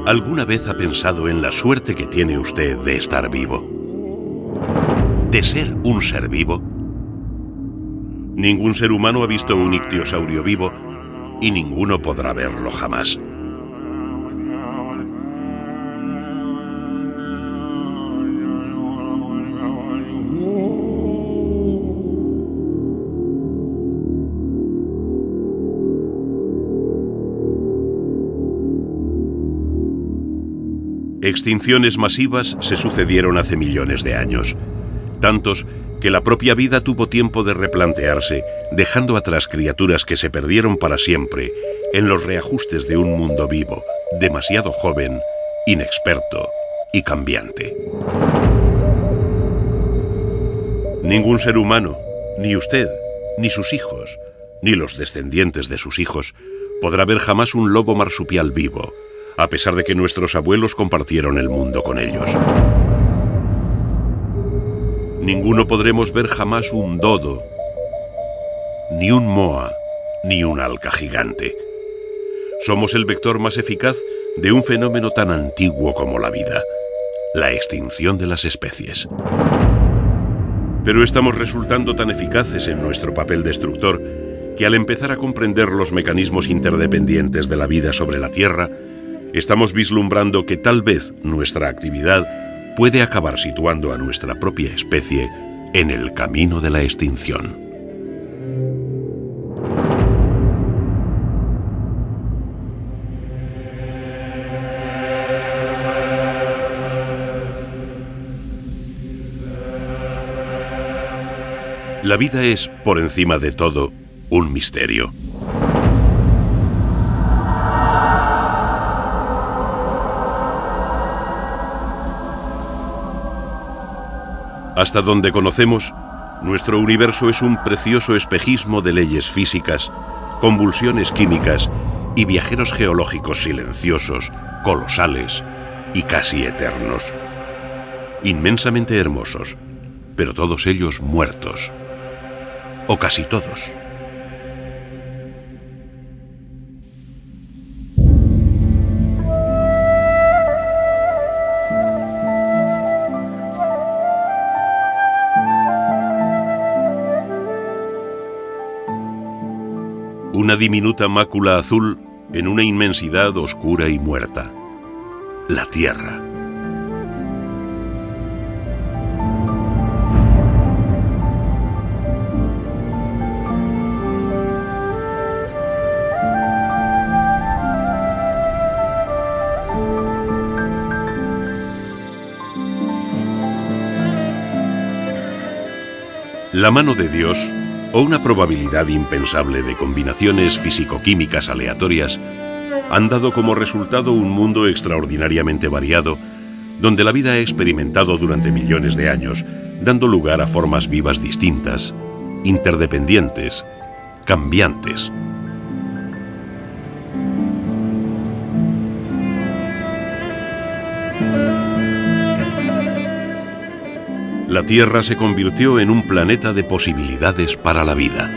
¿Alguna vez ha pensado en la suerte que tiene usted de estar vivo? ¿De ser un ser vivo? Ningún ser humano ha visto un ictiosaurio vivo y ninguno podrá verlo jamás. Extinciones masivas se sucedieron hace millones de años, tantos que la propia vida tuvo tiempo de replantearse, dejando atrás criaturas que se perdieron para siempre en los reajustes de un mundo vivo, demasiado joven, inexperto y cambiante. Ningún ser humano, ni usted, ni sus hijos, ni los descendientes de sus hijos, podrá ver jamás un lobo marsupial vivo, a pesar de que nuestros abuelos compartieron el mundo con ellos. Ninguno podremos ver jamás un dodo, ni un moa, ni un alca gigante. Somos el vector más eficaz de un fenómeno tan antiguo como la vida, la extinción de las especies. Pero estamos resultando tan eficaces en nuestro papel destructor que al empezar a comprender los mecanismos interdependientes de la vida sobre la Tierra, estamos vislumbrando que tal vez nuestra actividad puede acabar situando a nuestra propia especie en el camino de la extinción. La vida es, por encima de todo, un misterio. Hasta donde conocemos, nuestro universo es un precioso espejismo de leyes físicas, convulsiones químicas y viajeros geológicos silenciosos, colosales y casi eternos. Inmensamente hermosos, pero todos ellos muertos. O casi todos. Una diminuta mácula azul en una inmensidad oscura y muerta. La Tierra. La mano de Dios, o una probabilidad impensable de combinaciones físico-químicas aleatorias, han dado como resultado un mundo extraordinariamente variado, donde la vida ha experimentado durante millones de años, dando lugar a formas vivas distintas, interdependientes, cambiantes. La Tierra se convirtió en un planeta de posibilidades para la vida.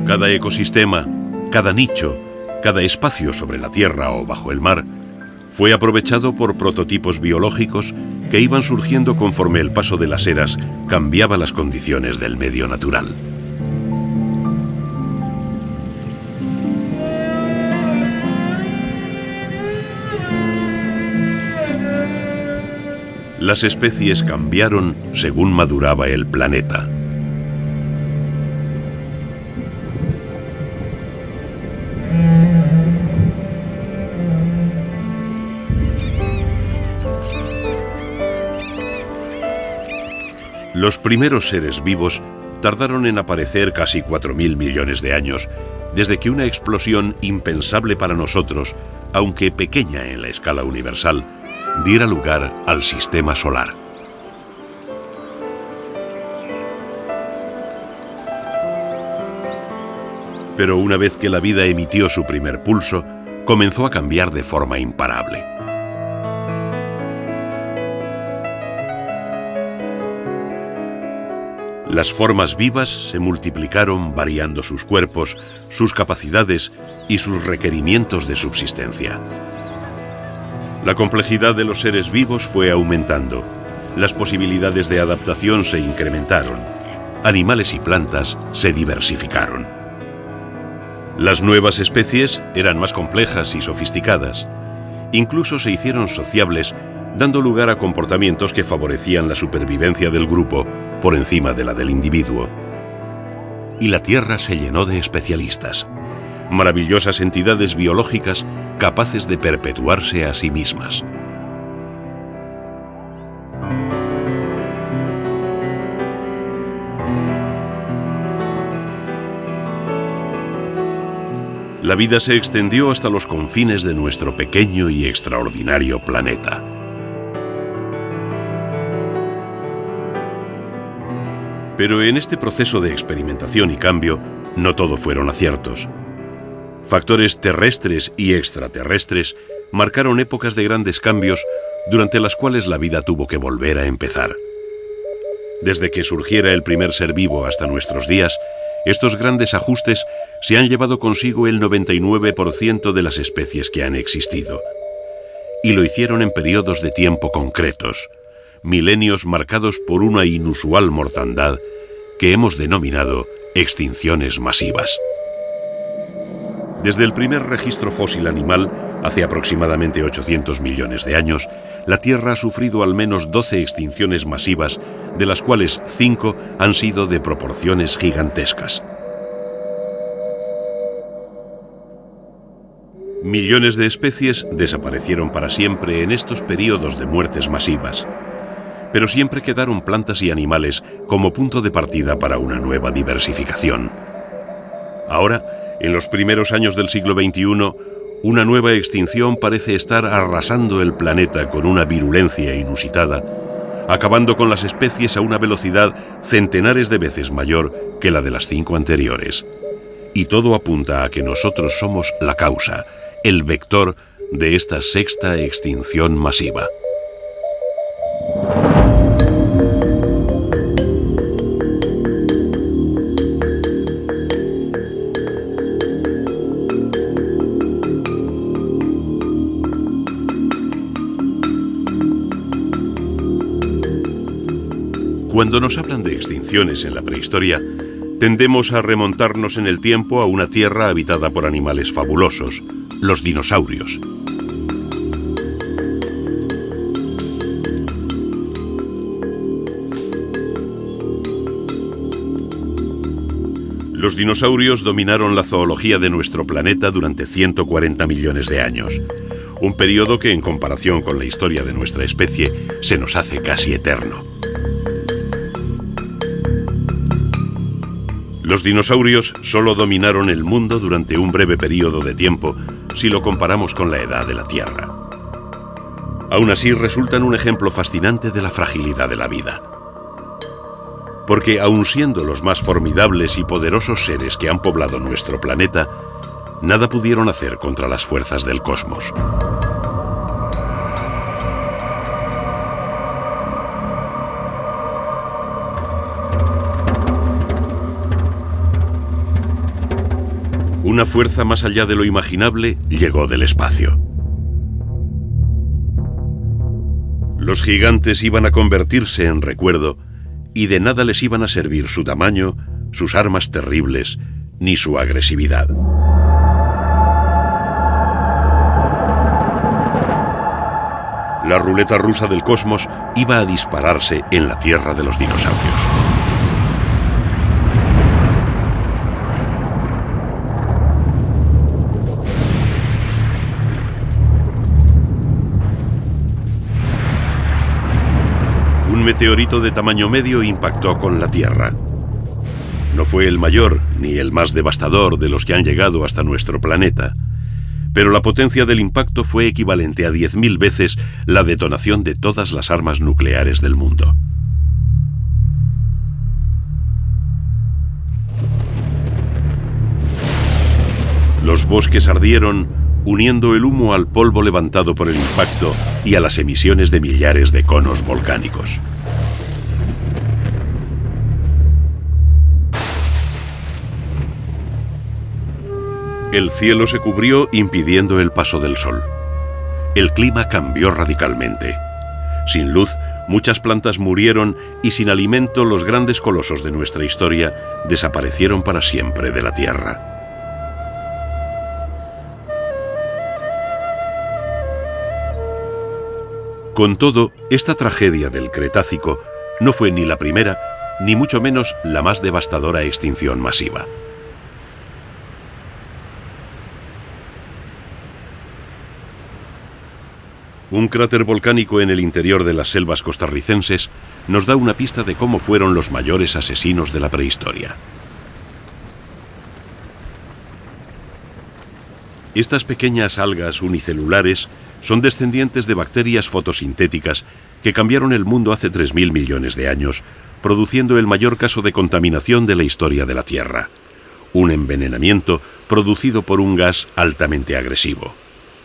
Cada ecosistema, cada nicho, cada espacio sobre la Tierra o bajo el mar fue aprovechado por prototipos biológicos que iban surgiendo conforme el paso de las eras cambiaba las condiciones del medio natural. Las especies cambiaron según maduraba el planeta. Los primeros seres vivos tardaron en aparecer casi 4.000 millones de años, desde que una explosión impensable para nosotros, aunque pequeña en la escala universal, diera lugar al sistema solar. Pero una vez que la vida emitió su primer pulso, comenzó a cambiar de forma imparable. Las formas vivas se multiplicaron variando sus cuerpos, sus capacidades y sus requerimientos de subsistencia. La complejidad de los seres vivos fue aumentando. Las posibilidades de adaptación se incrementaron. Animales y plantas se diversificaron. Las nuevas especies eran más complejas y sofisticadas. Incluso se hicieron sociables, dando lugar a comportamientos que favorecían la supervivencia del grupo por encima de la del individuo. Y la Tierra se llenó de especialistas, maravillosas entidades biológicas capaces de perpetuarse a sí mismas. La vida se extendió hasta los confines de nuestro pequeño y extraordinario planeta. Pero en este proceso de experimentación y cambio, no todo fueron aciertos. Factores terrestres y extraterrestres marcaron épocas de grandes cambios durante las cuales la vida tuvo que volver a empezar. Desde que surgiera el primer ser vivo hasta nuestros días, estos grandes ajustes se han llevado consigo el 99% de las especies que han existido. Y lo hicieron en periodos de tiempo concretos, milenios marcados por una inusual mortandad que hemos denominado extinciones masivas. Desde el primer registro fósil animal, hace aproximadamente 800 millones de años, la Tierra ha sufrido al menos 12 extinciones masivas, de las cuales 5 han sido de proporciones gigantescas. Millones de especies desaparecieron para siempre en estos periodos de muertes masivas, pero siempre quedaron plantas y animales como punto de partida para una nueva diversificación. Ahora, en los primeros años del siglo XXI, una nueva extinción parece estar arrasando el planeta con una virulencia inusitada, acabando con las especies a una velocidad centenares de veces mayor que la de las 5 anteriores. Y todo apunta a que nosotros somos la causa, el vector de esta sexta extinción masiva. Cuando nos hablan de extinciones en la prehistoria, tendemos a remontarnos en el tiempo a una tierra habitada por animales fabulosos, los dinosaurios. Los dinosaurios dominaron la zoología de nuestro planeta durante 140 millones de años, un periodo que en comparación con la historia de nuestra especie se nos hace casi eterno. Los dinosaurios solo dominaron el mundo durante un breve periodo de tiempo si lo comparamos con la edad de la Tierra. Aún así, resultan un ejemplo fascinante de la fragilidad de la vida. Porque aun siendo los más formidables y poderosos seres que han poblado nuestro planeta, nada pudieron hacer contra las fuerzas del cosmos. Una fuerza más allá de lo imaginable llegó del espacio. Los gigantes iban a convertirse en recuerdo y de nada les iban a servir su tamaño, sus armas terribles, ni su agresividad. La ruleta rusa del cosmos iba a dispararse en la tierra de los dinosaurios. Un meteorito de tamaño medio impactó con la Tierra. No fue el mayor ni el más devastador de los que han llegado hasta nuestro planeta, pero la potencia del impacto fue equivalente a 10.000 veces la detonación de todas las armas nucleares del mundo. Los bosques ardieron, uniendo el humo al polvo levantado por el impacto y a las emisiones de millares de conos volcánicos. El cielo se cubrió impidiendo el paso del sol. El clima cambió radicalmente. Sin luz, muchas plantas murieron y sin alimento los grandes colosos de nuestra historia desaparecieron para siempre de la Tierra. Con todo, esta tragedia del Cretácico no fue ni la primera, ni mucho menos la más devastadora extinción masiva. Un cráter volcánico en el interior de las selvas costarricenses nos da una pista de cómo fueron los mayores asesinos de la prehistoria. Estas pequeñas algas unicelulares son descendientes de bacterias fotosintéticas que cambiaron el mundo hace 3.000 millones de años, produciendo el mayor caso de contaminación de la historia de la Tierra. Un envenenamiento producido por un gas altamente agresivo,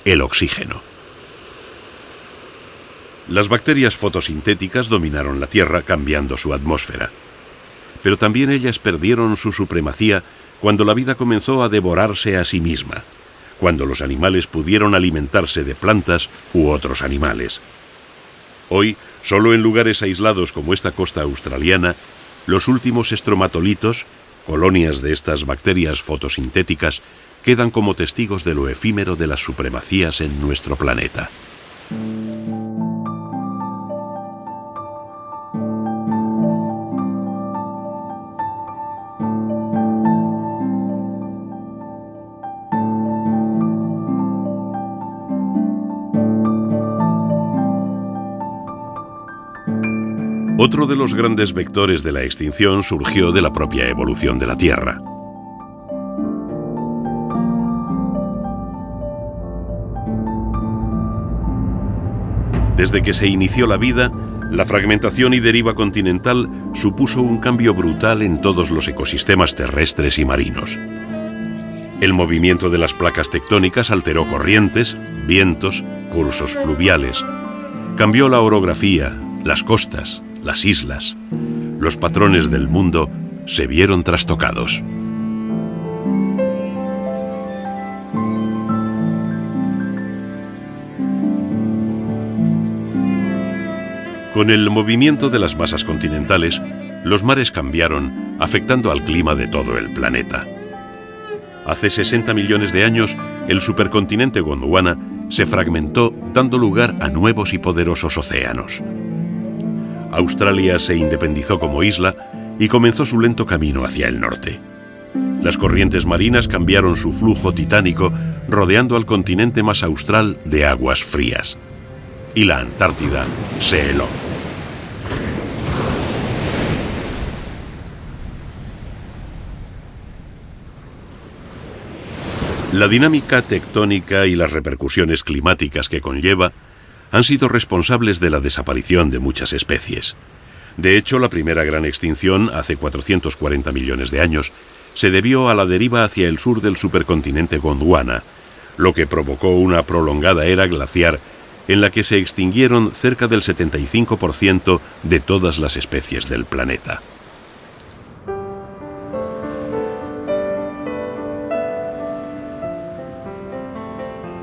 el oxígeno. Las bacterias fotosintéticas dominaron la Tierra cambiando su atmósfera. Pero también ellas perdieron su supremacía cuando la vida comenzó a devorarse a sí misma, cuando los animales pudieron alimentarse de plantas u otros animales. Hoy, solo en lugares aislados como esta costa australiana, los últimos estromatolitos, colonias de estas bacterias fotosintéticas, quedan como testigos de lo efímero de las supremacías en nuestro planeta. Otro de los grandes vectores de la extinción surgió de la propia evolución de la Tierra. Desde que se inició la vida, la fragmentación y deriva continental supuso un cambio brutal en todos los ecosistemas terrestres y marinos. El movimiento de las placas tectónicas alteró corrientes, vientos, cursos fluviales. Cambió la orografía, las costas, las islas. Los patrones del mundo se vieron trastocados. Con el movimiento de las masas continentales, los mares cambiaron, afectando al clima de todo el planeta. Hace 60 millones de años, el supercontinente Gondwana se fragmentó, dando lugar a nuevos y poderosos océanos. Australia se independizó como isla y comenzó su lento camino hacia el norte. Las corrientes marinas cambiaron su flujo titánico, rodeando al continente más austral de aguas frías. Y la Antártida se heló. La dinámica tectónica y las repercusiones climáticas que conlleva han sido responsables de la desaparición de muchas especies. De hecho, la primera gran extinción, hace 440 millones de años, se debió a la deriva hacia el sur del supercontinente Gondwana, lo que provocó una prolongada era glaciar en la que se extinguieron cerca del 75% de todas las especies del planeta.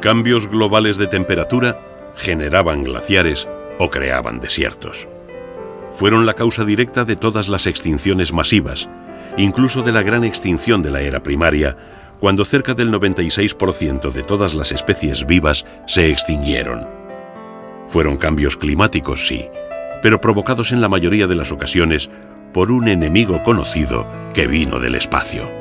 Cambios globales de temperatura generaban glaciares o creaban desiertos. Fueron la causa directa de todas las extinciones masivas, incluso de la gran extinción de la era primaria, cuando cerca del 96% de todas las especies vivas se extinguieron. Fueron cambios climáticos, sí, pero provocados en la mayoría de las ocasiones por un enemigo conocido que vino del espacio.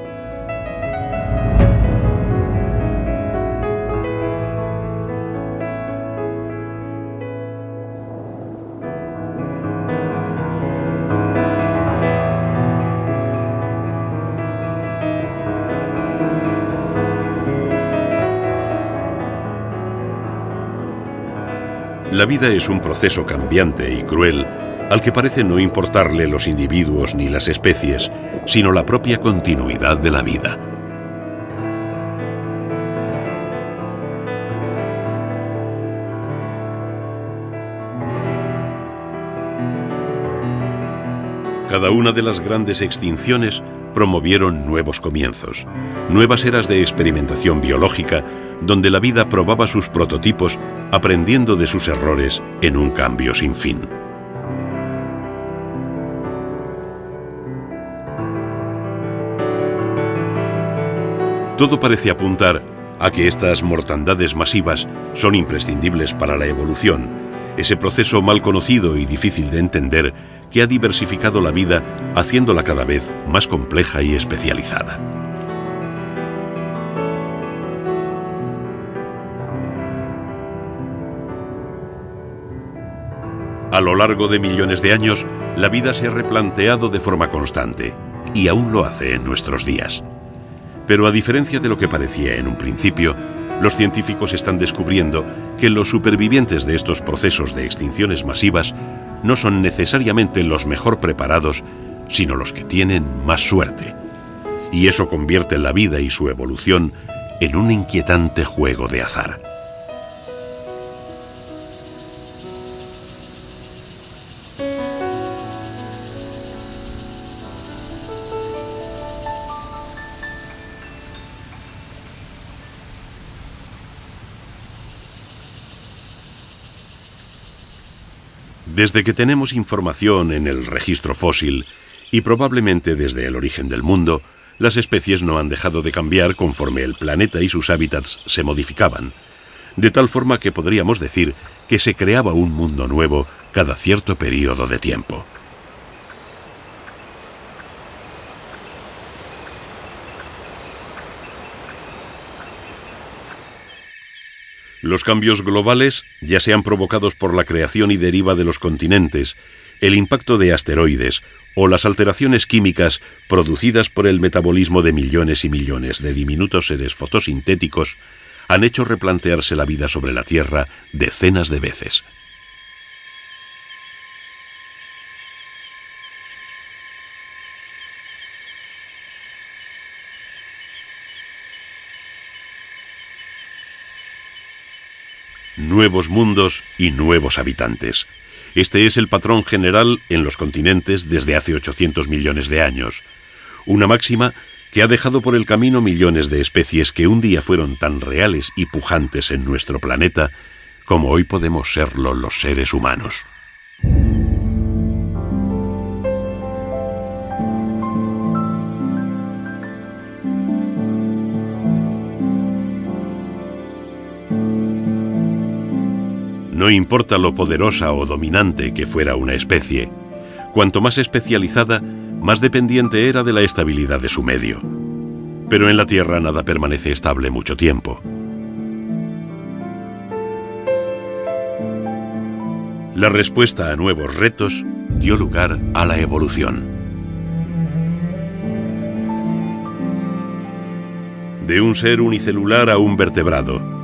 La vida es un proceso cambiante y cruel, al que parece no importarle los individuos ni las especies, sino la propia continuidad de la vida. Cada una de las grandes extinciones promovieron nuevos comienzos, nuevas eras de experimentación biológica, donde la vida probaba sus prototipos, aprendiendo de sus errores en un cambio sin fin. Todo parece apuntar a que estas mortandades masivas son imprescindibles para la evolución, ese proceso mal conocido y difícil de entender que ha diversificado la vida, haciéndola cada vez más compleja y especializada. A lo largo de millones de años, la vida se ha replanteado de forma constante, y aún lo hace en nuestros días. Pero a diferencia de lo que parecía en un principio, los científicos están descubriendo que los supervivientes de estos procesos de extinciones masivas no son necesariamente los mejor preparados, sino los que tienen más suerte. Y eso convierte la vida y su evolución en un inquietante juego de azar. Desde que tenemos información en el registro fósil, y probablemente desde el origen del mundo, las especies no han dejado de cambiar conforme el planeta y sus hábitats se modificaban, de tal forma que podríamos decir que se creaba un mundo nuevo cada cierto periodo de tiempo. Los cambios globales, ya sean provocados por la creación y deriva de los continentes, el impacto de asteroides o las alteraciones químicas producidas por el metabolismo de millones y millones de diminutos seres fotosintéticos, han hecho replantearse la vida sobre la Tierra decenas de veces. Nuevos mundos y nuevos habitantes. Este es el patrón general en los continentes desde hace 800 millones de años. Una máxima que ha dejado por el camino millones de especies que un día fueron tan reales y pujantes en nuestro planeta como hoy podemos serlo los seres humanos. No importa lo poderosa o dominante que fuera una especie, cuanto más especializada, más dependiente era de la estabilidad de su medio. Pero en la Tierra nada permanece estable mucho tiempo. La respuesta a nuevos retos dio lugar a la evolución. De un ser unicelular a un vertebrado,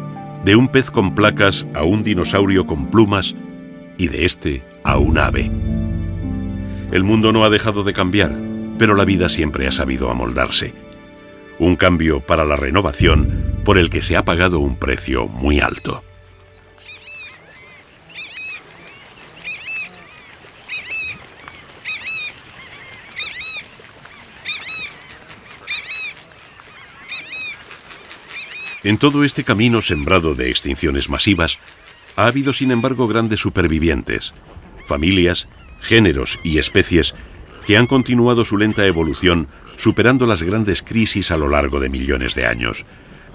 de un pez con placas a un dinosaurio con plumas y de este a un ave. El mundo no ha dejado de cambiar, pero la vida siempre ha sabido amoldarse. Un cambio para la renovación por el que se ha pagado un precio muy alto. En todo este camino sembrado de extinciones masivas, ha habido sin embargo grandes supervivientes, familias, géneros y especies que han continuado su lenta evolución superando las grandes crisis a lo largo de millones de años,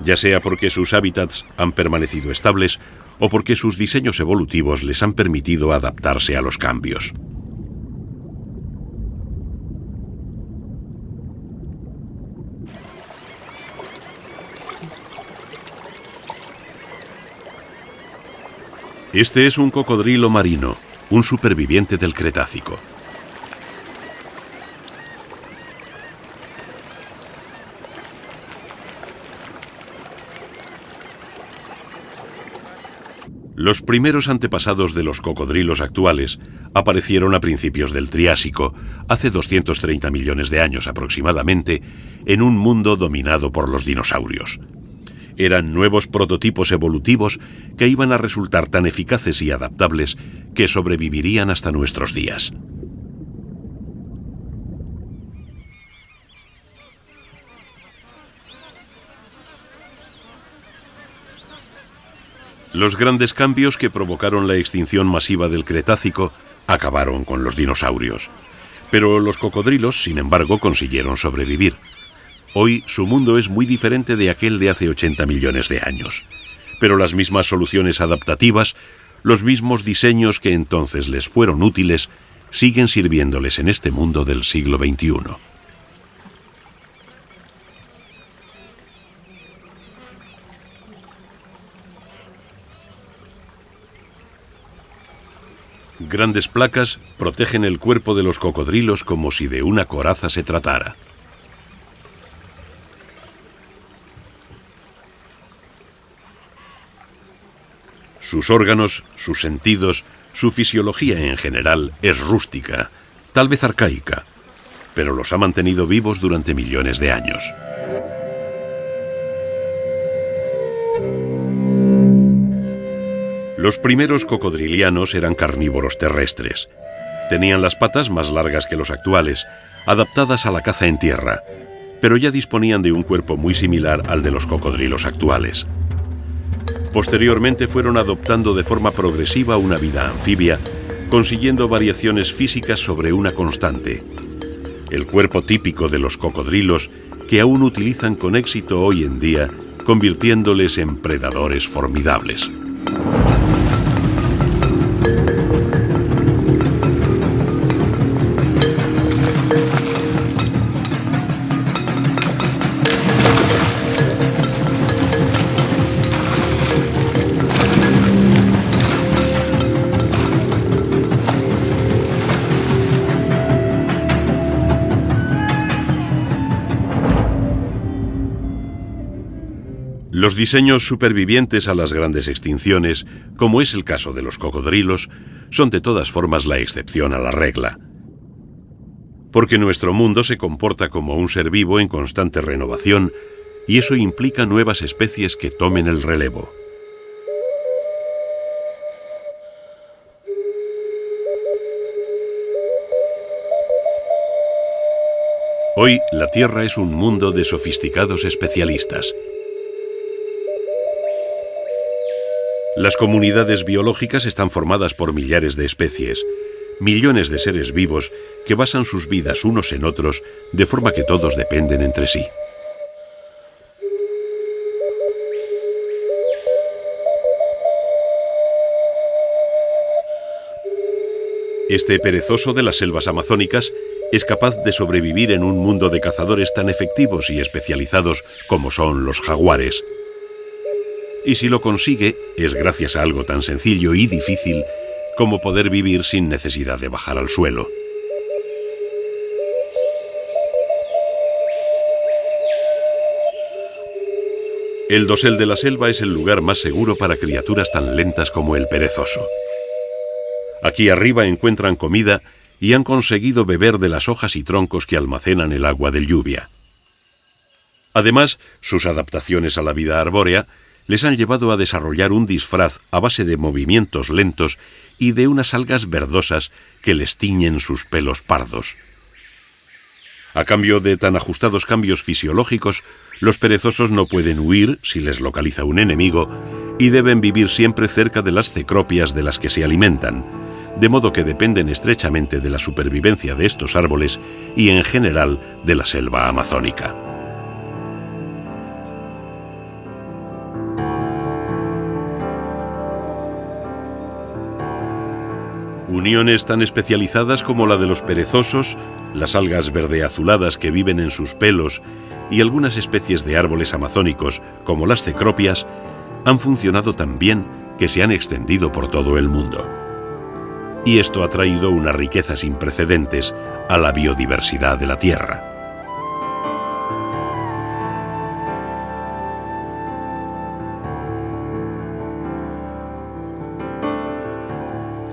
ya sea porque sus hábitats han permanecido estables o porque sus diseños evolutivos les han permitido adaptarse a los cambios. Este es un cocodrilo marino, un superviviente del Cretácico. Los primeros antepasados de los cocodrilos actuales aparecieron a principios del Triásico, hace 230 millones de años aproximadamente, en un mundo dominado por los dinosaurios. Eran nuevos prototipos evolutivos que iban a resultar tan eficaces y adaptables que sobrevivirían hasta nuestros días. Los grandes cambios que provocaron la extinción masiva del Cretácico acabaron con los dinosaurios. Pero los cocodrilos, sin embargo, consiguieron sobrevivir. Hoy su mundo es muy diferente de aquel de hace 80 millones de años. Pero las mismas soluciones adaptativas, los mismos diseños que entonces les fueron útiles, siguen sirviéndoles en este mundo del siglo XXI. Grandes placas protegen el cuerpo de los cocodrilos como si de una coraza se tratara. Sus órganos, sus sentidos, su fisiología en general es rústica, tal vez arcaica, pero los ha mantenido vivos durante millones de años. Los primeros cocodrilianos eran carnívoros terrestres. Tenían las patas más largas que los actuales, adaptadas a la caza en tierra, pero ya disponían de un cuerpo muy similar al de los cocodrilos actuales. Posteriormente fueron adoptando de forma progresiva una vida anfibia, consiguiendo variaciones físicas sobre una constante. El cuerpo típico de los cocodrilos que aún utilizan con éxito hoy en día, convirtiéndoles en predadores formidables. Los diseños supervivientes a las grandes extinciones, como es el caso de los cocodrilos, son de todas formas la excepción a la regla. Porque nuestro mundo se comporta como un ser vivo en constante renovación, y eso implica nuevas especies que tomen el relevo. Hoy, la Tierra es un mundo de sofisticados especialistas. Las comunidades biológicas están formadas por millares de especies, millones de seres vivos que basan sus vidas unos en otros, de forma que todos dependen entre sí. Este perezoso de las selvas amazónicas es capaz de sobrevivir en un mundo de cazadores tan efectivos y especializados como son los jaguares. Y si lo consigue, es gracias a algo tan sencillo y difícil como poder vivir sin necesidad de bajar al suelo. El dosel de la selva es el lugar más seguro para criaturas tan lentas como el perezoso. Aquí arriba encuentran comida y han conseguido beber de las hojas y troncos que almacenan el agua de lluvia. Además, sus adaptaciones a la vida arbórea les han llevado a desarrollar un disfraz a base de movimientos lentos y de unas algas verdosas que les tiñen sus pelos pardos. A cambio de tan ajustados cambios fisiológicos, los perezosos no pueden huir si les localiza un enemigo y deben vivir siempre cerca de las cecropias de las que se alimentan, de modo que dependen estrechamente de la supervivencia de estos árboles y en general de la selva amazónica. Uniones tan especializadas como la de los perezosos, las algas verdeazuladas que viven en sus pelos y algunas especies de árboles amazónicos como las cecropias han funcionado tan bien que se han extendido por todo el mundo. Y esto ha traído una riqueza sin precedentes a la biodiversidad de la Tierra.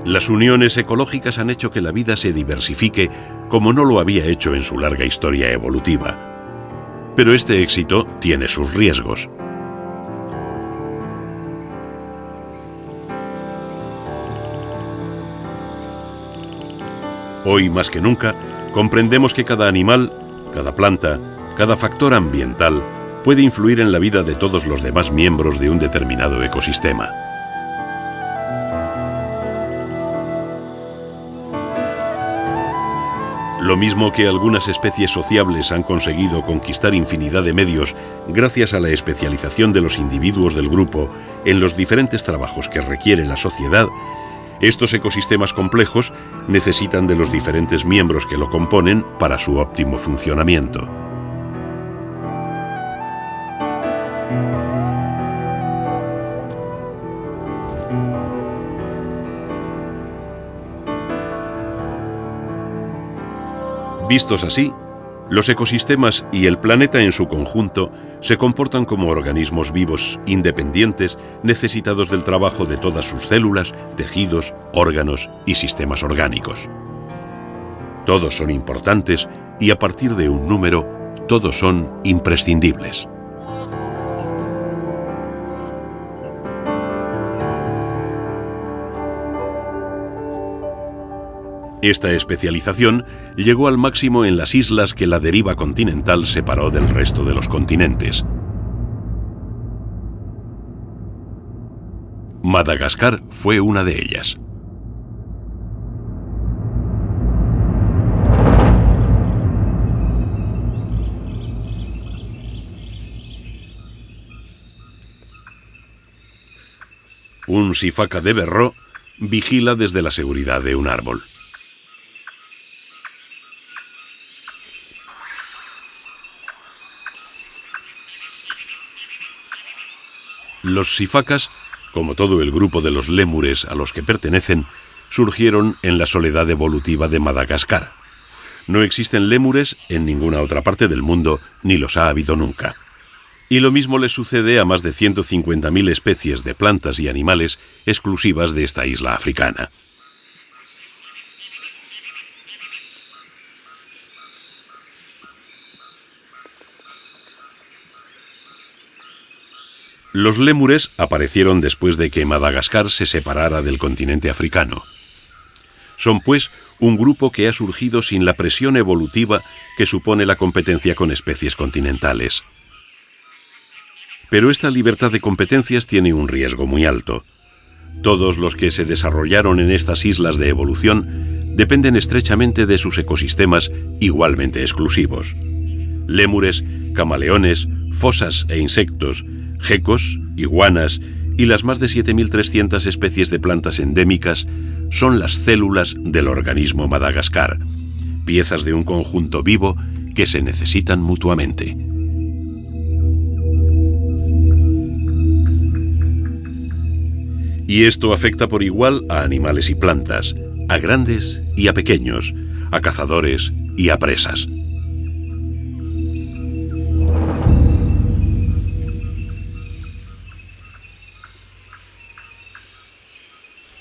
Las uniones ecológicas han hecho que la vida se diversifique como no lo había hecho en su larga historia evolutiva. Pero este éxito tiene sus riesgos. Hoy más que nunca, comprendemos que cada animal, cada planta, cada factor ambiental puede influir en la vida de todos los demás miembros de un determinado ecosistema. Lo mismo que algunas especies sociables han conseguido conquistar infinidad de medios gracias a la especialización de los individuos del grupo en los diferentes trabajos que requiere la sociedad, estos ecosistemas complejos necesitan de los diferentes miembros que lo componen para su óptimo funcionamiento. Vistos así, los ecosistemas y el planeta en su conjunto se comportan como organismos vivos independientes necesitados del trabajo de todas sus células, tejidos, órganos y sistemas orgánicos. Todos son importantes y a partir de un número, todos son imprescindibles. Esta especialización llegó al máximo en las islas que la deriva continental separó del resto de los continentes. Madagascar fue una de ellas. Un sifaca de berro vigila desde la seguridad de un árbol. Los sifacas, como todo el grupo de los lémures a los que pertenecen, surgieron en la soledad evolutiva de Madagascar. No existen lémures en ninguna otra parte del mundo, ni los ha habido nunca. Y lo mismo le sucede a más de 150.000 especies de plantas y animales exclusivas de esta isla africana. Los lémures aparecieron después de que Madagascar se separara del continente africano. Son, pues, un grupo que ha surgido sin la presión evolutiva que supone la competencia con especies continentales. Pero esta libertad de competencias tiene un riesgo muy alto. Todos los que se desarrollaron en estas islas de evolución dependen estrechamente de sus ecosistemas igualmente exclusivos. Lémures, camaleones, fosas e insectos, gecos, iguanas y las más de 7.300 especies de plantas endémicas son las células del organismo Madagascar, piezas de un conjunto vivo que se necesitan mutuamente. Y esto afecta por igual a animales y plantas, a grandes y a pequeños, a cazadores y a presas.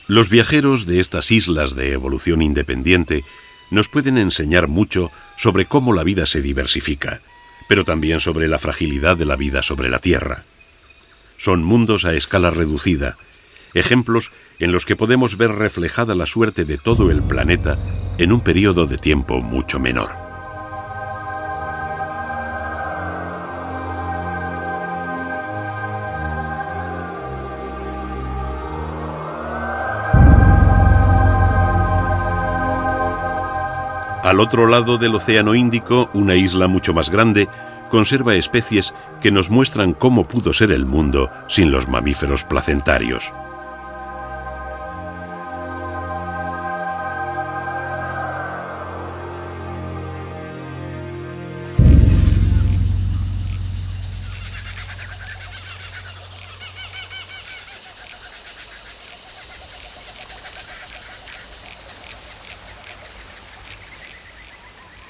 Los viajeros de estas islas de evolución independiente nos pueden enseñar mucho sobre cómo la vida se diversifica, pero también sobre la fragilidad de la vida sobre la Tierra. Son mundos a escala reducida, ejemplos en los que podemos ver reflejada la suerte de todo el planeta en un periodo de tiempo mucho menor. Al otro lado del Océano Índico, una isla mucho más grande conserva especies que nos muestran cómo pudo ser el mundo sin los mamíferos placentarios.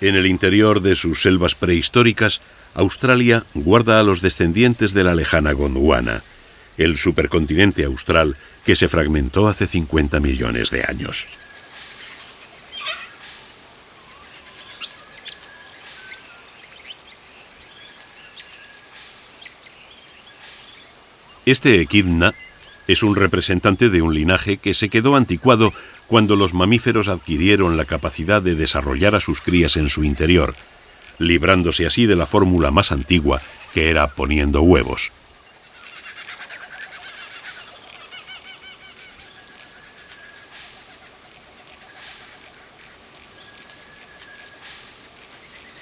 En el interior de sus selvas prehistóricas, Australia guarda a los descendientes de la lejana Gondwana, el supercontinente austral que se fragmentó hace 50 millones de años. Este equidna es un representante de un linaje que se quedó anticuado cuando los mamíferos adquirieron la capacidad de desarrollar a sus crías en su interior, librándose así de la fórmula más antigua, que era poniendo huevos.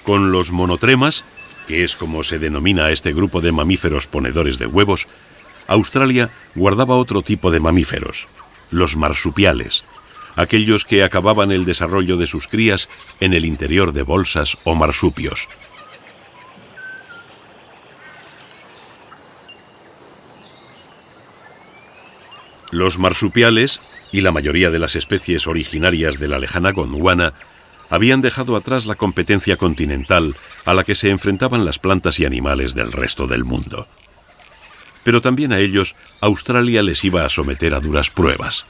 Con los monotremas, que es como se denomina a este grupo de mamíferos ponedores de huevos, Australia guardaba otro tipo de mamíferos, los marsupiales, aquellos que acababan el desarrollo de sus crías en el interior de bolsas o marsupios. Los marsupiales, y la mayoría de las especies originarias de la lejana Gondwana, habían dejado atrás la competencia continental a la que se enfrentaban las plantas y animales del resto del mundo. Pero también a ellos Australia les iba a someter a duras pruebas.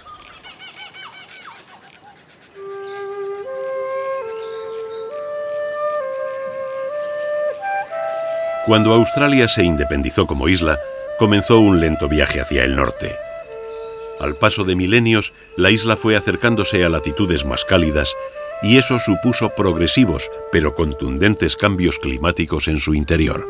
Cuando Australia se independizó como isla, comenzó un lento viaje hacia el norte. Al paso de milenios, la isla fue acercándose a latitudes más cálidas y eso supuso progresivos pero contundentes cambios climáticos en su interior.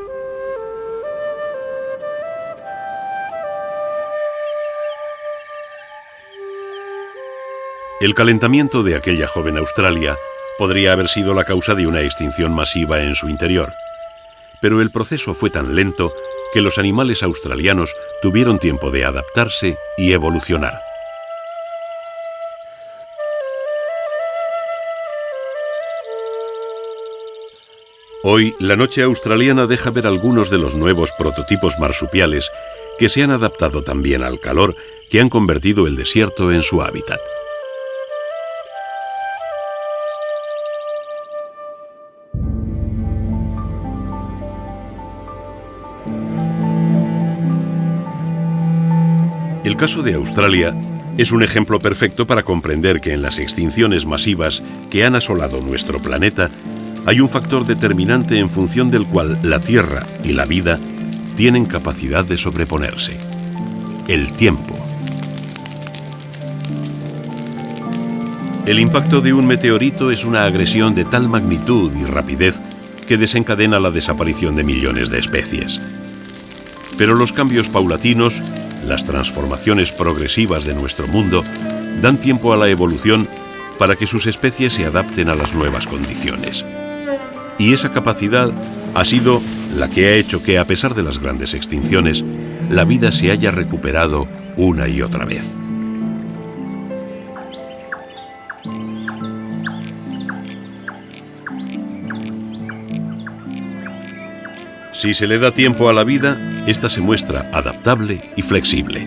El calentamiento de aquella joven Australia podría haber sido la causa de una extinción masiva en su interior, pero el proceso fue tan lento que los animales australianos tuvieron tiempo de adaptarse y evolucionar. Hoy, la noche australiana deja ver algunos de los nuevos prototipos marsupiales que se han adaptado también al calor que han convertido el desierto en su hábitat. El caso de Australia es un ejemplo perfecto para comprender que en las extinciones masivas que han asolado nuestro planeta hay un factor determinante en función del cual la Tierra y la vida tienen capacidad de sobreponerse: el tiempo. El impacto de un meteorito es una agresión de tal magnitud y rapidez que desencadena la desaparición de millones de especies. Pero los cambios paulatinos, las transformaciones progresivas de nuestro mundo, dan tiempo a la evolución para que sus especies se adapten a las nuevas condiciones. Y esa capacidad ha sido la que ha hecho que, a pesar de las grandes extinciones, la vida se haya recuperado una y otra vez. Si se le da tiempo a la vida, ésta se muestra adaptable y flexible.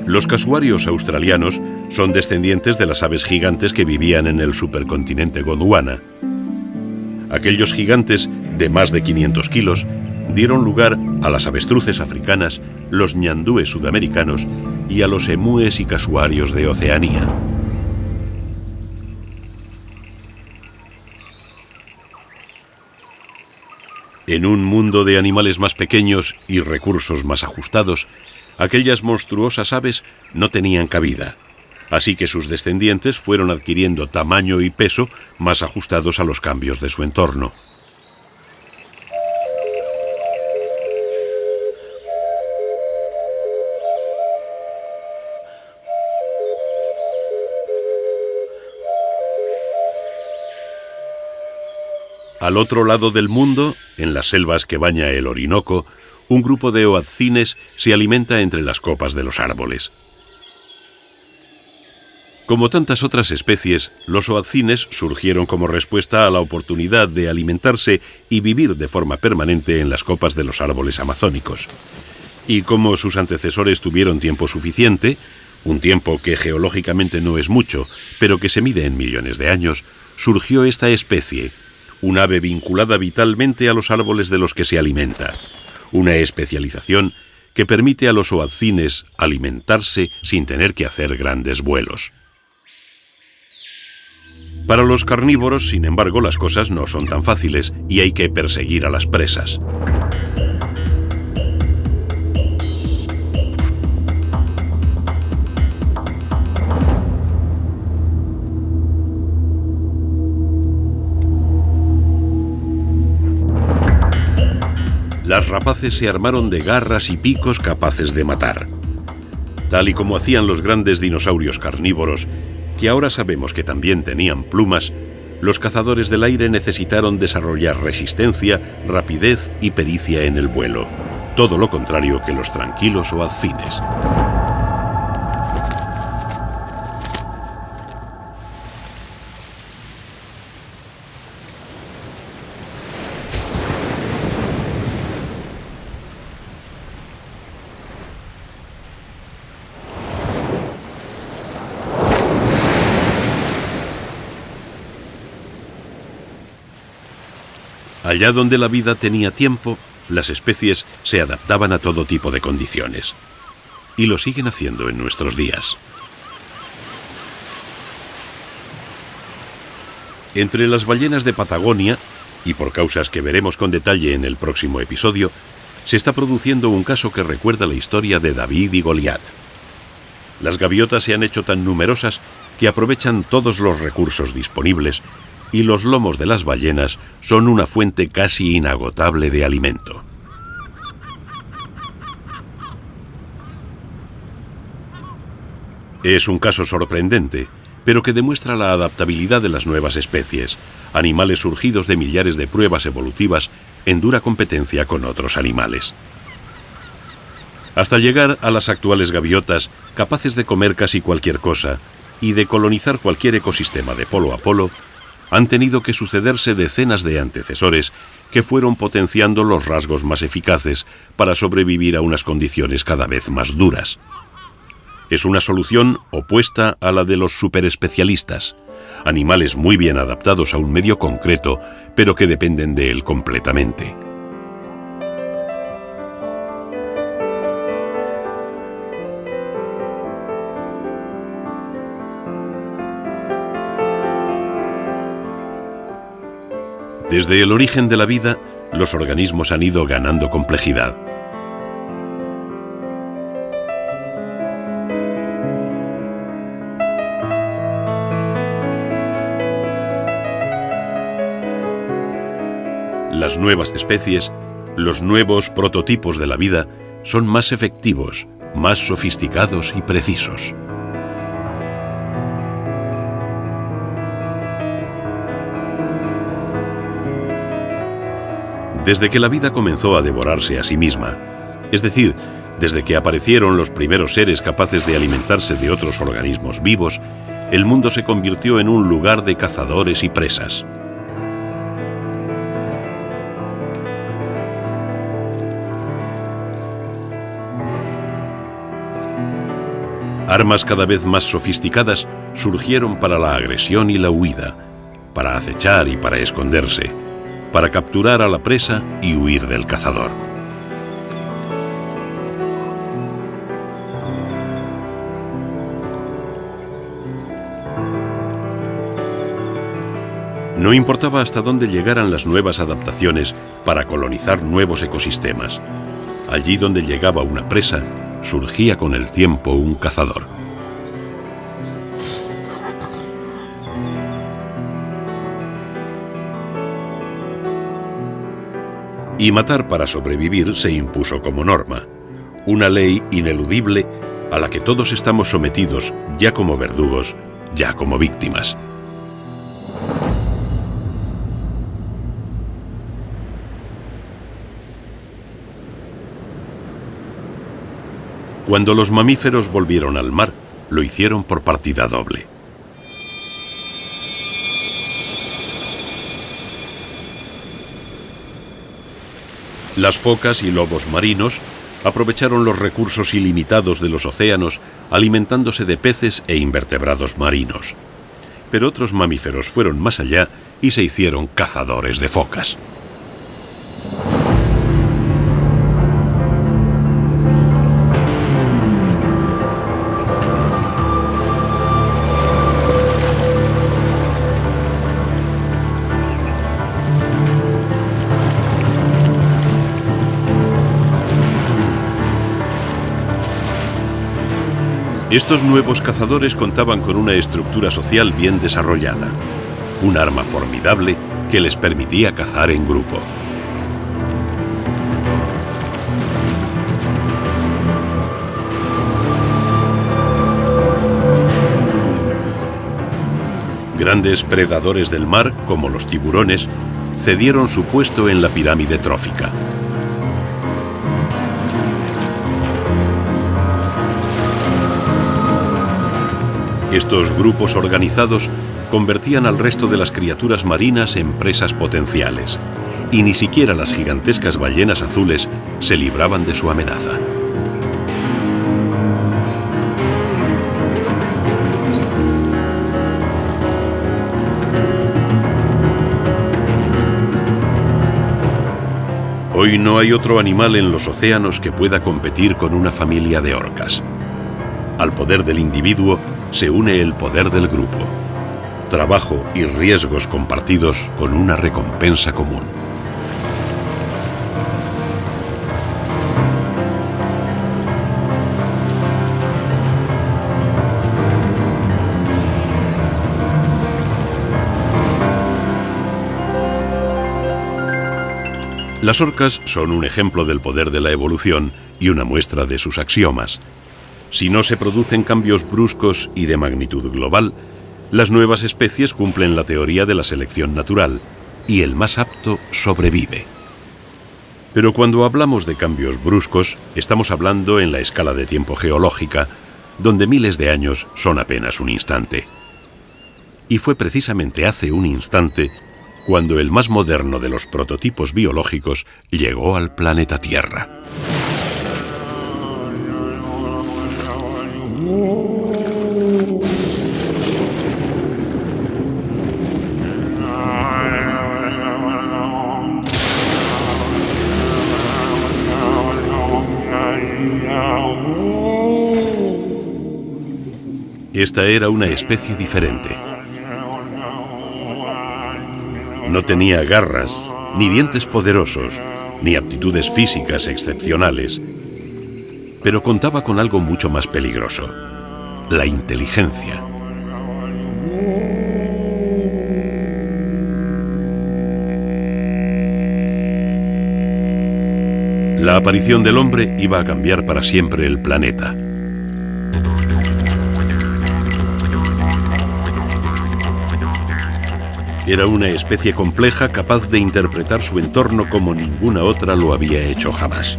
Los casuarios australianos son descendientes de las aves gigantes que vivían en el supercontinente Gondwana. Aquellos gigantes, de más de 500 kilos, dieron lugar a las avestruces africanas, los ñandúes sudamericanos y a los emúes y casuarios de Oceanía. En un mundo de animales más pequeños y recursos más ajustados, aquellas monstruosas aves no tenían cabida, así que sus descendientes fueron adquiriendo tamaño y peso más ajustados a los cambios de su entorno. Al otro lado del mundo, en las selvas que baña el Orinoco, un grupo de oadzines se alimenta entre las copas de los árboles. Como tantas otras especies, los oadzines surgieron como respuesta a la oportunidad de alimentarse y vivir de forma permanente en las copas de los árboles amazónicos. Y como sus antecesores tuvieron tiempo suficiente, un tiempo que geológicamente no es mucho, pero que se mide en millones de años, surgió esta especie, un ave vinculada vitalmente a los árboles de los que se alimenta, una especialización que permite a los oadzines alimentarse sin tener que hacer grandes vuelos. Para los carnívoros, sin embargo, las cosas no son tan fáciles y hay que perseguir a las presas. Las rapaces se armaron de garras y picos capaces de matar. Tal y como hacían los grandes dinosaurios carnívoros, que ahora sabemos que también tenían plumas, los cazadores del aire necesitaron desarrollar resistencia, rapidez y pericia en el vuelo. Todo lo contrario que los tranquilos o alcines. Allá donde la vida tenía tiempo, las especies se adaptaban a todo tipo de condiciones. Y lo siguen haciendo en nuestros días. Entre las ballenas de Patagonia, y por causas que veremos con detalle en el próximo episodio, se está produciendo un caso que recuerda la historia de David y Goliat. Las gaviotas se han hecho tan numerosas que aprovechan todos los recursos disponibles y los lomos de las ballenas son una fuente casi inagotable de alimento. Es un caso sorprendente, pero que demuestra la adaptabilidad de las nuevas especies, animales surgidos de millares de pruebas evolutivas en dura competencia con otros animales. Hasta llegar a las actuales gaviotas, capaces de comer casi cualquier cosa y de colonizar cualquier ecosistema de polo a polo, han tenido que sucederse decenas de antecesores que fueron potenciando los rasgos más eficaces para sobrevivir a unas condiciones cada vez más duras. Es una solución opuesta a la de los superespecialistas, animales muy bien adaptados a un medio concreto, pero que dependen de él completamente. Desde el origen de la vida, los organismos han ido ganando complejidad. Las nuevas especies, los nuevos prototipos de la vida, son más efectivos, más sofisticados y precisos. Desde que la vida comenzó a devorarse a sí misma, es decir, desde que aparecieron los primeros seres capaces de alimentarse de otros organismos vivos, el mundo se convirtió en un lugar de cazadores y presas. Armas cada vez más sofisticadas surgieron para la agresión y la huida, para acechar y para esconderse, para capturar a la presa y huir del cazador. No importaba hasta dónde llegaran las nuevas adaptaciones para colonizar nuevos ecosistemas. Allí donde llegaba una presa, surgía con el tiempo un cazador. Y matar para sobrevivir se impuso como norma, una ley ineludible a la que todos estamos sometidos, ya como verdugos, ya como víctimas. Cuando los mamíferos volvieron al mar, lo hicieron por partida doble. Las focas y lobos marinos aprovecharon los recursos ilimitados de los océanos, alimentándose de peces e invertebrados marinos. Pero otros mamíferos fueron más allá y se hicieron cazadores de focas. Estos nuevos cazadores contaban con una estructura social bien desarrollada, un arma formidable que les permitía cazar en grupo. Grandes predadores del mar, como los tiburones, cedieron su puesto en la pirámide trófica. Estos grupos organizados convertían al resto de las criaturas marinas en presas potenciales, y ni siquiera las gigantescas ballenas azules se libraban de su amenaza. Hoy no hay otro animal en los océanos que pueda competir con una familia de orcas. Al poder del individuo se une el poder del grupo. Trabajo y riesgos compartidos con una recompensa común. Las orcas son un ejemplo del poder de la evolución y una muestra de sus axiomas. Si no se producen cambios bruscos y de magnitud global, las nuevas especies cumplen la teoría de la selección natural y el más apto sobrevive. Pero cuando hablamos de cambios bruscos, estamos hablando en la escala de tiempo geológica, donde miles de años son apenas un instante. Y fue precisamente hace un instante cuando el más moderno de los prototipos biológicos llegó al planeta Tierra. Esta era una especie diferente. No tenía garras, ni dientes poderosos, ni aptitudes físicas excepcionales, pero contaba con algo mucho más peligroso: la inteligencia. La aparición del hombre iba a cambiar para siempre el planeta. Era una especie compleja capaz de interpretar su entorno como ninguna otra lo había hecho jamás.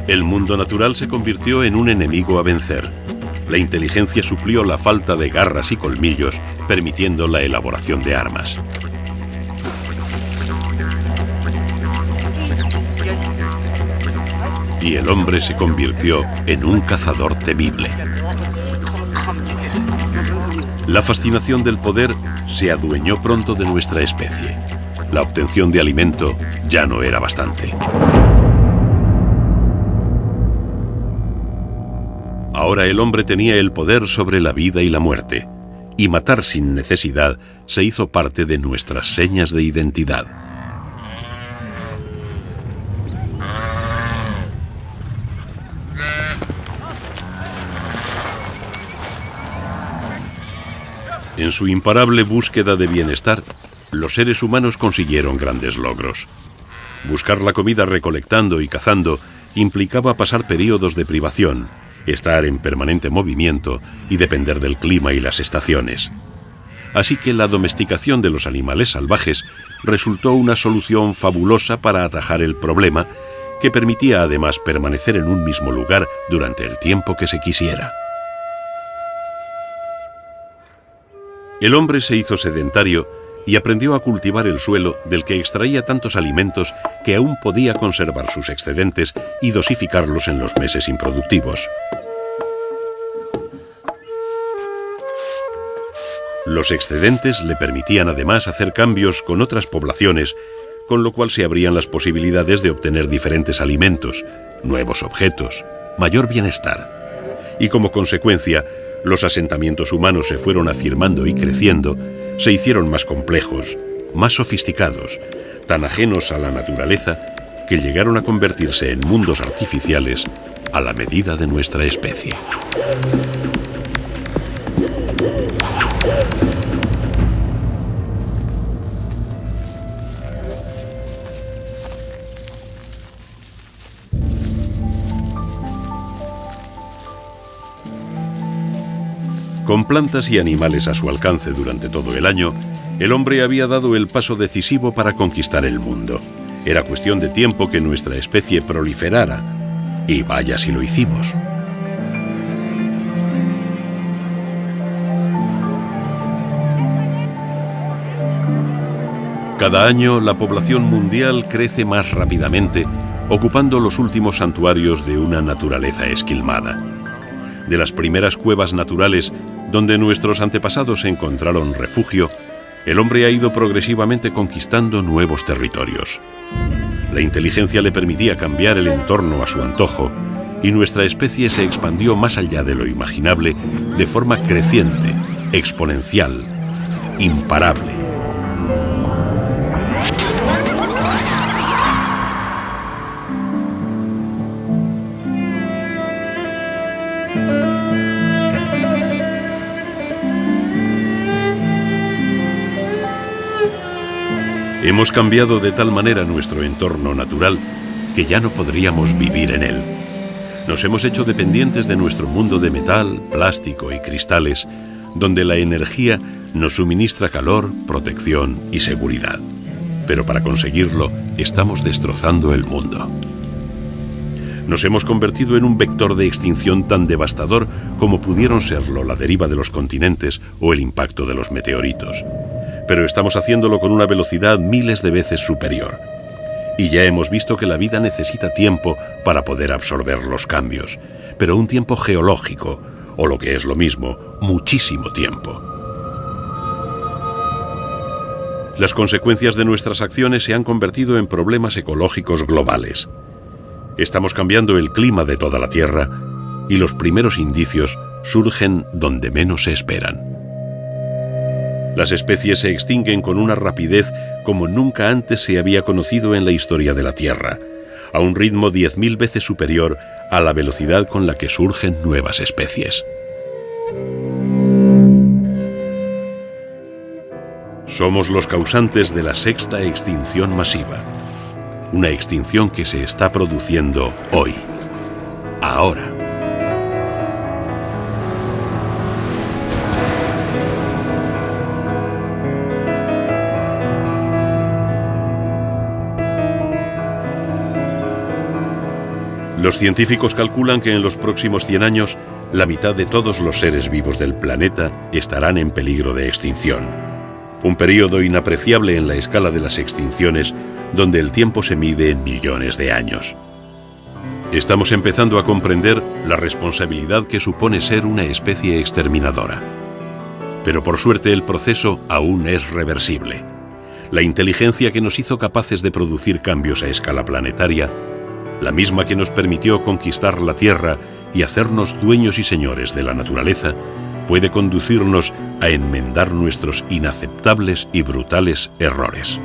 El mundo natural se convirtió en un enemigo a vencer. La inteligencia suplió la falta de garras y colmillos, permitiendo la elaboración de armas. Y el hombre se convirtió en un cazador temible. La fascinación del poder se adueñó pronto de nuestra especie. La obtención de alimento ya no era bastante. Ahora el hombre tenía el poder sobre la vida y la muerte, y matar sin necesidad se hizo parte de nuestras señas de identidad. En su imparable búsqueda de bienestar, los seres humanos consiguieron grandes logros. Buscar la comida recolectando y cazando implicaba pasar periodos de privación, estar en permanente movimiento y depender del clima y las estaciones. Así que la domesticación de los animales salvajes resultó una solución fabulosa para atajar el problema, que permitía además permanecer en un mismo lugar durante el tiempo que se quisiera. El hombre se hizo sedentario y aprendió a cultivar el suelo, del que extraía tantos alimentos que aún podía conservar sus excedentes y dosificarlos en los meses improductivos. Los excedentes le permitían además hacer cambios con otras poblaciones, con lo cual se abrían las posibilidades de obtener diferentes alimentos, nuevos objetos, mayor bienestar. Y como consecuencia, los asentamientos humanos se fueron afirmando y creciendo, se hicieron más complejos, más sofisticados, tan ajenos a la naturaleza, que llegaron a convertirse en mundos artificiales a la medida de nuestra especie. Con plantas y animales a su alcance durante todo el año, el hombre había dado el paso decisivo para conquistar el mundo. Era cuestión de tiempo que nuestra especie proliferara. Y vaya si lo hicimos. Cada año la población mundial crece más rápidamente, ocupando los últimos santuarios de una naturaleza esquilmada. De las primeras cuevas naturales donde nuestros antepasados encontraron refugio, el hombre ha ido progresivamente conquistando nuevos territorios. La inteligencia le permitía cambiar el entorno a su antojo y nuestra especie se expandió más allá de lo imaginable de forma creciente, exponencial, imparable. Hemos cambiado de tal manera nuestro entorno natural que ya no podríamos vivir en él. Nos hemos hecho dependientes de nuestro mundo de metal, plástico y cristales, donde la energía nos suministra calor, protección y seguridad. Pero para conseguirlo, estamos destrozando el mundo. Nos hemos convertido en un vector de extinción tan devastador como pudieron serlo la deriva de los continentes o el impacto de los meteoritos. Pero estamos haciéndolo con una velocidad miles de veces superior. Y ya hemos visto que la vida necesita tiempo para poder absorber los cambios, pero un tiempo geológico, o lo que es lo mismo, muchísimo tiempo. Las consecuencias de nuestras acciones se han convertido en problemas ecológicos globales. Estamos cambiando el clima de toda la Tierra y los primeros indicios surgen donde menos se esperan. Las especies se extinguen con una rapidez como nunca antes se había conocido en la historia de la Tierra, a un ritmo 10.000 veces superior a la velocidad con la que surgen nuevas especies. Somos los causantes de la sexta extinción masiva, una extinción que se está produciendo hoy, ahora. Los científicos calculan que en los próximos 100 años, la mitad de todos los seres vivos del planeta estarán en peligro de extinción. Un periodo inapreciable en la escala de las extinciones, donde el tiempo se mide en millones de años. Estamos empezando a comprender la responsabilidad que supone ser una especie exterminadora. Pero por suerte el proceso aún es reversible. La inteligencia que nos hizo capaces de producir cambios a escala planetaria, la misma que nos permitió conquistar la Tierra y hacernos dueños y señores de la naturaleza, puede conducirnos a enmendar nuestros inaceptables y brutales errores.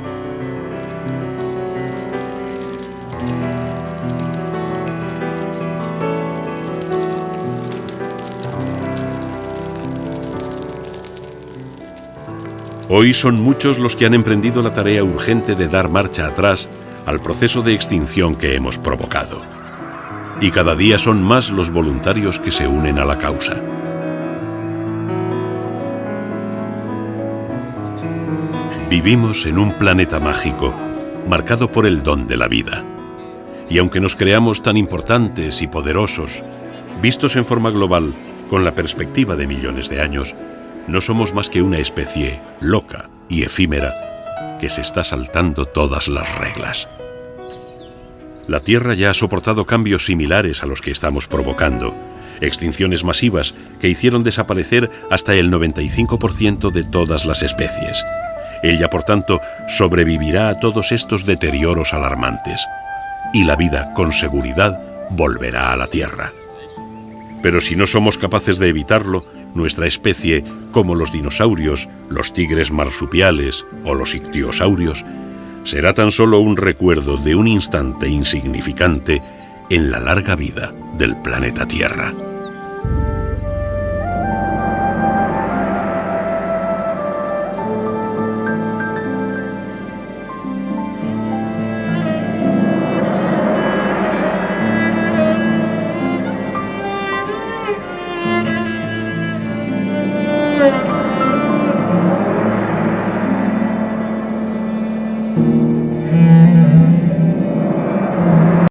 Hoy son muchos los que han emprendido la tarea urgente de dar marcha atrás al proceso de extinción que hemos provocado. Y cada día son más los voluntarios que se unen a la causa. Vivimos en un planeta mágico, marcado por el don de la vida. Y aunque nos creamos tan importantes y poderosos, vistos en forma global, con la perspectiva de millones de años, no somos más que una especie loca y efímera que se está saltando todas las reglas. La Tierra ya ha soportado cambios similares a los que estamos provocando, extinciones masivas que hicieron desaparecer hasta el 95% de todas las especies. Ella, por tanto, sobrevivirá a todos estos deterioros alarmantes. Y la vida, con seguridad, volverá a la Tierra. Pero si no somos capaces de evitarlo, nuestra especie, como los dinosaurios, los tigres marsupiales o los ictiosaurios, será tan solo un recuerdo de un instante insignificante en la larga vida del planeta Tierra.